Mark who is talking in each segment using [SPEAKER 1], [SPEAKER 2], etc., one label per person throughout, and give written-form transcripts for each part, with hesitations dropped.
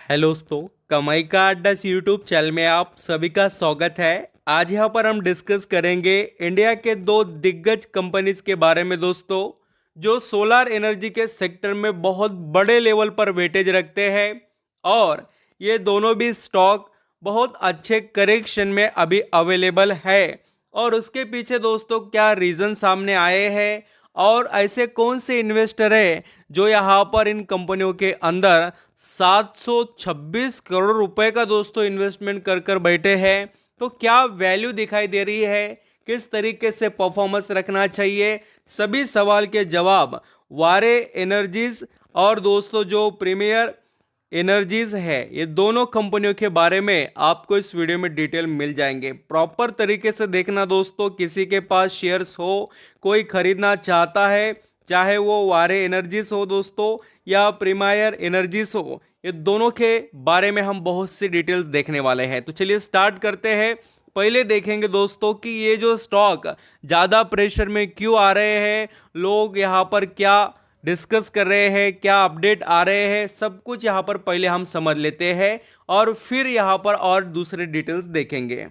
[SPEAKER 1] Hello दोस्तों, कमाई का अड्डा यूट्यूब चैनल में आप सभी का स्वागत है। आज यहाँ पर हम डिस्कस करेंगे इंडिया के दो दिग्गज कंपनीज के बारे में दोस्तों, जो सोलर एनर्जी के सेक्टर में बहुत बड़े लेवल पर वेटेज रखते हैं और ये दोनों भी स्टॉक बहुत अच्छे करेक्शन में अभी अवेलेबल है। और उसके पीछे दोस्तों क्या रीज़न सामने आए हैं और ऐसे कौन से इन्वेस्टर हैं जो यहाँ पर इन कंपनियों के अंदर 726 करोड़ रुपए का दोस्तों इन्वेस्टमेंट कर कर बैठे हैं। तो क्या वैल्यू दिखाई दे रही है, किस तरीके से परफॉर्मेंस रखना चाहिए, सभी सवाल के जवाब वारे एनर्जीज और दोस्तों जो प्रीमियर एनर्जीज है, ये दोनों कंपनियों के बारे में आपको इस वीडियो में डिटेल मिल जाएंगे। प्रॉपर तरीके से देखना दोस्तों, किसी के पास शेयर्स हो, कोई खरीदना चाहता है, चाहे वो वारे एनर्जीज हो दोस्तों या प्रीमायर एनर्जीज हो, ये दोनों के बारे में हम बहुत सी डिटेल्स देखने वाले हैं। तो चलिए स्टार्ट करते हैं। पहले देखेंगे दोस्तों कि ये जो स्टॉक ज़्यादा प्रेशर में क्यों आ रहे हैं, लोग यहाँ पर क्या डिस्कस कर रहे हैं, क्या अपडेट आ रहे हैं, सब कुछ यहाँ पर पहले हम समझ लेते हैं और फिर यहाँ पर और दूसरे डिटेल्स देखेंगे।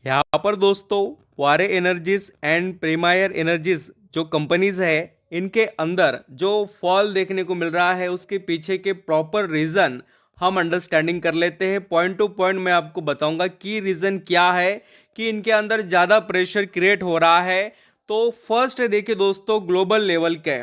[SPEAKER 1] यहाँ पर दोस्तों वारे एनर्जीज एंड प्रीमायर एनर्जीज जो कंपनीज है, इनके अंदर जो फॉल देखने को मिल रहा है उसके पीछे के प्रॉपर रीज़न हम अंडरस्टैंडिंग कर लेते हैं। पॉइंट टू पॉइंट मैं आपको बताऊंगा कि रीज़न क्या है कि इनके अंदर ज़्यादा प्रेशर क्रिएट हो रहा है। तो फर्स्ट देखिए दोस्तों, ग्लोबल लेवल के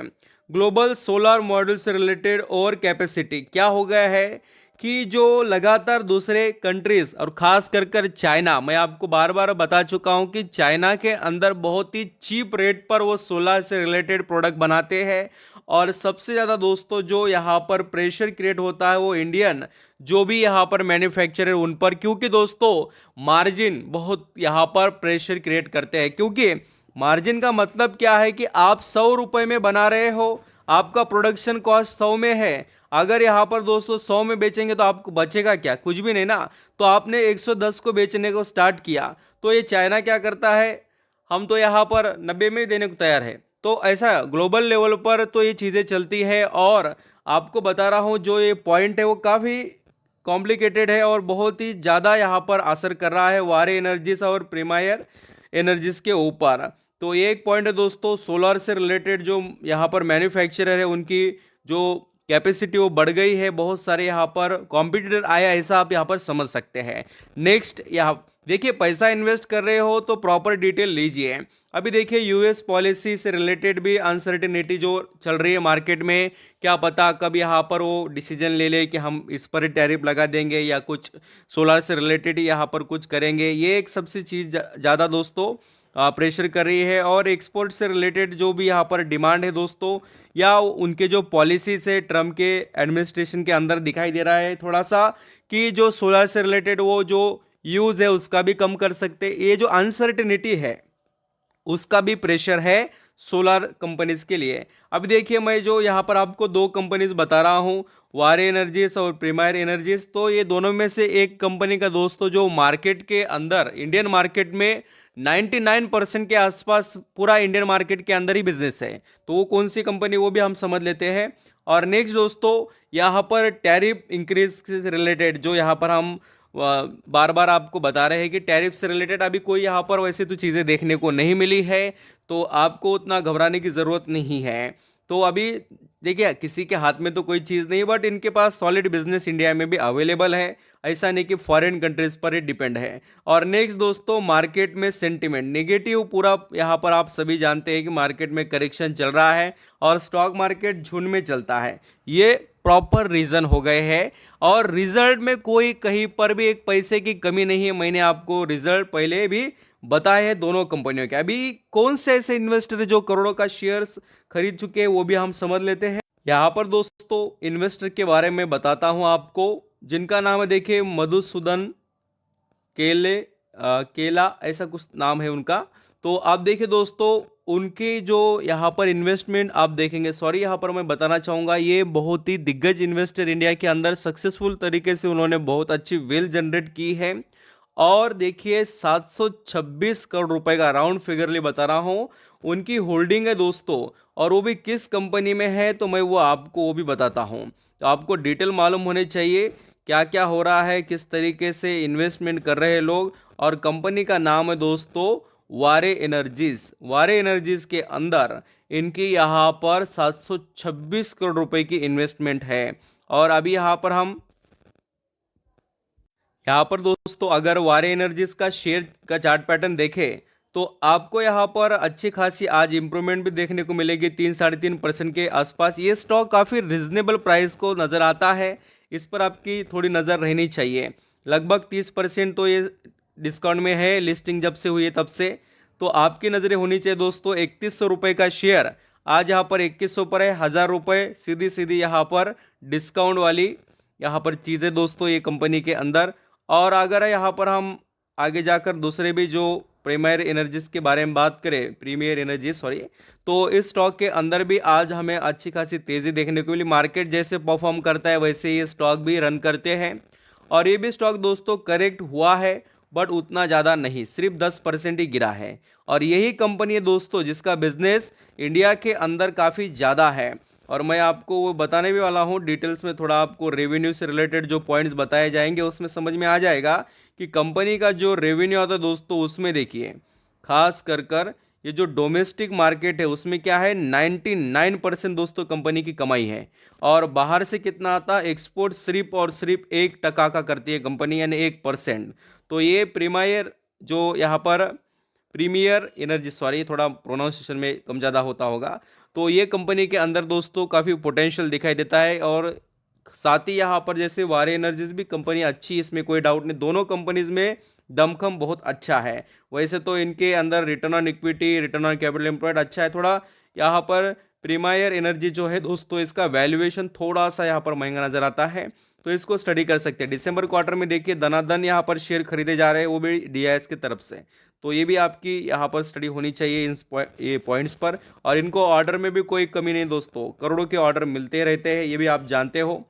[SPEAKER 1] ग्लोबल सोलर मॉड्यूल से रिलेटेड ओवर कैपेसिटी क्या हो गया है कि जो लगातार दूसरे कंट्रीज और खास कर चाइना, मैं आपको बार बार बता चुका हूं कि चाइना के अंदर बहुत ही चीप रेट पर वो सोलर से रिलेटेड प्रोडक्ट बनाते हैं। और सबसे ज़्यादा दोस्तों जो यहाँ पर प्रेशर क्रिएट होता है वो इंडियन जो भी यहाँ पर मैन्युफैक्चरर है उन पर, क्योंकि दोस्तों मार्जिन बहुत यहाँ पर प्रेशर क्रिएट करते हैं। क्योंकि मार्जिन का मतलब क्या है कि आप 100 रुपये में बना रहे हो, आपका प्रोडक्शन कॉस्ट 100 में है। अगर यहाँ पर दोस्तों 100 में बेचेंगे तो आपको बचेगा क्या, कुछ भी नहीं ना। तो आपने 110 को बेचने को स्टार्ट किया, तो ये चाइना क्या करता है, हम तो यहाँ पर 90 में देने को तैयार है। तो ऐसा ग्लोबल लेवल पर तो ये चीज़ें चलती है। और आपको बता रहा हूँ जो ये पॉइंट है वो काफ़ी कॉम्प्लिकेटेड है और बहुत ही ज़्यादा यहाँ पर असर कर रहा है वारे एनर्जीज और प्रीमायर एनर्जीज के ऊपर। तो ये एक पॉइंट है दोस्तों, सोलर से रिलेटेड जो यहाँ पर मैन्युफैक्चरर है उनकी जो कैपेसिटी वो बढ़ गई है, बहुत सारे यहाँ पर कॉम्पिटिटर आया, ऐसा आप यहाँ पर समझ सकते हैं। नेक्स्ट यहाँ देखिए, पैसा इन्वेस्ट कर रहे हो तो प्रॉपर डिटेल लीजिए। अभी देखिए यूएस पॉलिसी से रिलेटेड भी अनसर्टेनिटी जो चल रही है मार्केट में, क्या पता कब यहाँ पर वो डिसीजन ले ले कि हम इस पर टैरिफ लगा देंगे या कुछ सोलर से रिलेटेड यहाँ पर कुछ करेंगे। ये एक सबसे चीज़ ज़्यादा दोस्तों प्रेशर कर रही है। और एक्सपोर्ट से रिलेटेड जो भी यहाँ पर डिमांड है दोस्तों, या उनके जो पॉलिसीज है ट्रम्प के एडमिनिस्ट्रेशन के अंदर दिखाई दे रहा है थोड़ा सा कि जो सोलर से रिलेटेड वो जो यूज़ है उसका भी कम कर सकते। ये जो अनसर्टेनिटी है उसका भी प्रेशर है सोलर कंपनीज के लिए। अब देखिए, मैं जो यहाँ पर आपको दो कंपनीज बता रहा हूँ, वारे एनर्जीज और प्रीमायर एनर्जीज, तो ये दोनों में से एक कंपनी का दोस्तों जो मार्केट के अंदर इंडियन मार्केट में 99% के आसपास पूरा इंडियन मार्केट के अंदर ही बिजनेस है। तो वो कौन सी कंपनी वो भी हम समझ लेते हैं। और नेक्स्ट दोस्तों, यहाँ पर टैरिफ इंक्रीज से रिलेटेड जो यहाँ पर हम बार बार आपको बता रहे हैं कि टैरिफ से रिलेटेड अभी कोई यहाँ पर वैसे तो चीज़ें देखने को नहीं मिली है, तो आपको उतना घबराने की ज़रूरत नहीं है। तो अभी देखिए, किसी के हाथ में तो कोई चीज़ नहीं, बट इनके पास सॉलिड बिजनेस इंडिया में भी अवेलेबल है, ऐसा नहीं कि फॉरेन कंट्रीज पर ही डिपेंड है। और नेक्स्ट दोस्तों, मार्केट में सेंटिमेंट नेगेटिव पूरा, यहाँ पर आप सभी जानते हैं कि मार्केट में करेक्शन चल रहा है और स्टॉक मार्केट झुंड में चलता है, ये प्रॉपर रीज़न हो गए हैं। और रिजल्ट में कोई कहीं पर भी एक पैसे की कमी नहीं है। मैंने आपको रिजल्ट पहले भी बताए हैं दोनों कंपनियों के। अभी कौन से ऐसे इन्वेस्टर जो करोड़ों का शेयर्स खरीद चुके हैं वो भी हम समझ लेते हैं। यहाँ पर दोस्तों इन्वेस्टर के बारे में बताता हूँ आपको, जिनका नाम है देखिए मधुसूदन केला, ऐसा कुछ नाम है उनका। तो आप देखिए दोस्तों, उनके जो यहाँ पर इन्वेस्टमेंट आप देखेंगे, सॉरी यहाँ पर मैं बताना चाहूँगा, ये बहुत ही दिग्गज इन्वेस्टर इंडिया के अंदर सक्सेसफुल तरीके से उन्होंने बहुत अच्छी वेल्थ जनरेट की है। और देखिए 726 करोड़ रुपए का राउंड फिगरली बता रहा हूँ उनकी होल्डिंग है दोस्तों। और वो भी किस कंपनी में है तो मैं वो आपको वो भी बताता हूँ। तो आपको डिटेल मालूम होने चाहिए क्या क्या हो रहा है, किस तरीके से इन्वेस्टमेंट कर रहे हैं लोग। और कंपनी का नाम है दोस्तों वारे एनर्जीज। वारे एनर्जीज के अंदर इनकी यहाँ पर 726 करोड़ रुपए की इन्वेस्टमेंट है। और अभी यहाँ पर दोस्तों अगर वारे एनर्जीज का शेयर का चार्ट पैटर्न देखें तो आपको यहाँ पर अच्छी खासी आज इंप्रूवमेंट भी देखने को मिलेगी 3-3.5% के आसपास। ये स्टॉक काफ़ी रिजनेबल प्राइस को नज़र आता है, इस पर आपकी थोड़ी नज़र रहनी चाहिए। लगभग 30% तो ये डिस्काउंट में है लिस्टिंग जब से हुई है तब से। तो आपकी नज़रें होनी चाहिए दोस्तों। 3100 रुपये का शेयर आज यहाँ पर 2100 पर है। 1000 रुपये सीधी सीधी यहाँ पर डिस्काउंट वाली यहाँ पर चीज़ें दोस्तों ये कंपनी के अंदर। और अगर यहाँ पर हम आगे जाकर दूसरे भी जो प्रीमियर एनर्जीज के बारे में बात करें, प्रीमियर एनर्जी सॉरी, तो इस स्टॉक के अंदर भी आज हमें अच्छी खासी तेज़ी देखने को मिली। मार्केट जैसे परफॉर्म करता है वैसे ये स्टॉक भी रन करते हैं। और ये भी स्टॉक दोस्तों करेक्ट हुआ है बट उतना ज़्यादा नहीं, सिर्फ 10% ही गिरा है। और यही कंपनी है दोस्तों जिसका बिजनेस इंडिया के अंदर काफ़ी ज़्यादा है। और मैं आपको वो बताने भी वाला हूँ डिटेल्स में, थोड़ा आपको रेवेन्यू से रिलेटेड जो पॉइंट्स बताए जाएंगे उसमें समझ में आ जाएगा कि कंपनी का जो रेवेन्यू आता है दोस्तों उसमें देखिए खास कर ये जो डोमेस्टिक मार्केट है उसमें क्या है 99% दोस्तों कंपनी की कमाई है। और बाहर से कितना आता है, एक्सपोर्ट सिर्फ और सिर्फ 1% का करती है कंपनी, यानी 1%। तो ये प्रीमियर जो यहाँ पर प्रीमियर एनर्जी सॉरी थोड़ा प्रोनाउंसिएशन में कम ज़्यादा होता होगा, तो ये कंपनी के अंदर दोस्तों काफ़ी पोटेंशियल दिखाई देता है। और साथ ही यहाँ पर जैसे वारे एनर्जीज भी कंपनी अच्छी, इसमें कोई डाउट नहीं, दोनों कंपनीज में दमखम बहुत अच्छा है। वैसे तो इनके अंदर return on equity, return on capital employed अच्छा है थोड़ा। यहाँ पर प्रीमियर एनर्जी जो है दोस्तों इसका वैल्यूएशन थोड़ा सा यहाँ पर महंगा नज़र आता है, तो इसको स्टडी कर सकते हैं। दिसंबर क्वार्टर में देखिए दनादन यहाँ पर शेयर खरीदे जा रहे हैं, वो भी डीआईएस की तरफ से। तो ये भी आपकी यहाँ पर स्टडी होनी चाहिए इन ये पॉइंट्स पर। और इनको ऑर्डर में भी कोई कमी नहीं दोस्तों, करोड़ों के ऑर्डर मिलते रहते हैं, ये भी आप जानते हो।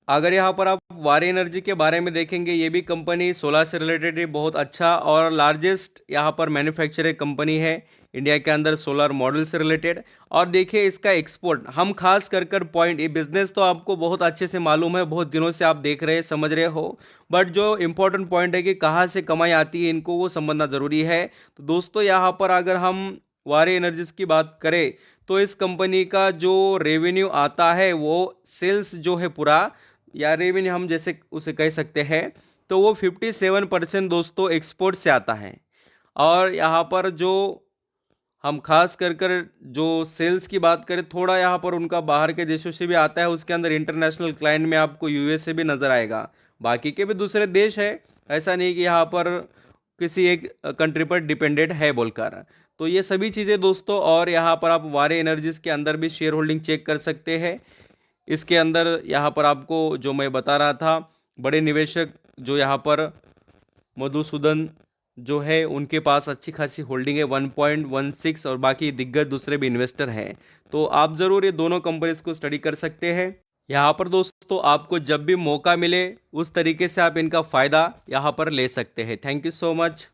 [SPEAKER 1] अगर यहाँ पर आप वारे एनर्जी के बारे में देखेंगे, ये भी कंपनी सोलर से रिलेटेड ही बहुत अच्छा और लार्जेस्ट यहाँ पर मैन्युफैक्चरिंग कंपनी है इंडिया के अंदर सोलर मॉडल से रिलेटेड। और देखिए इसका एक्सपोर्ट हम खास कर पॉइंट, ये बिजनेस तो आपको बहुत अच्छे से मालूम है, बहुत दिनों से आप देख रहे हैं, समझ रहे हो। बट जो इम्पोर्टेंट पॉइंट है कि कहाँ से कमाई आती है इनको वो समझना ज़रूरी है। तो दोस्तों यहाँ पर अगर हम वारे एनर्जीज की बात करें तो इस कंपनी का जो रेवेन्यू आता है वो सेल्स जो है पूरा, या रेवेन्यू हम जैसे उसे कह सकते हैं, तो वो 57% दोस्तों एक्सपोर्ट से आता है। और यहाँ पर जो हम खास कर जो सेल्स की बात करें, थोड़ा यहाँ पर उनका बाहर के देशों से भी आता है, उसके अंदर इंटरनेशनल क्लाइंट में आपको यूएसए भी नज़र आएगा, बाकी के भी दूसरे देश है, ऐसा नहीं कि यहाँ पर किसी एक कंट्री पर डिपेंडेंट है बोलकर। तो ये सभी चीज़ें दोस्तों, और यहाँ पर आप वारे एनर्जीज के अंदर भी शेयर होल्डिंग चेक कर सकते हैं। इसके अंदर यहाँ पर आपको जो मैं बता रहा था, बड़े निवेशक जो यहाँ पर मधुसूदन जो है उनके पास अच्छी खासी होल्डिंग है 1.16, और बाकी दिग्गज दूसरे भी इन्वेस्टर हैं। तो आप ज़रूर ये दोनों कंपनीज को स्टडी कर सकते हैं। यहाँ पर दोस्तों आपको जब भी मौका मिले उस तरीके से आप इनका फ़ायदा यहाँ पर ले सकते हैं। Thank you so much.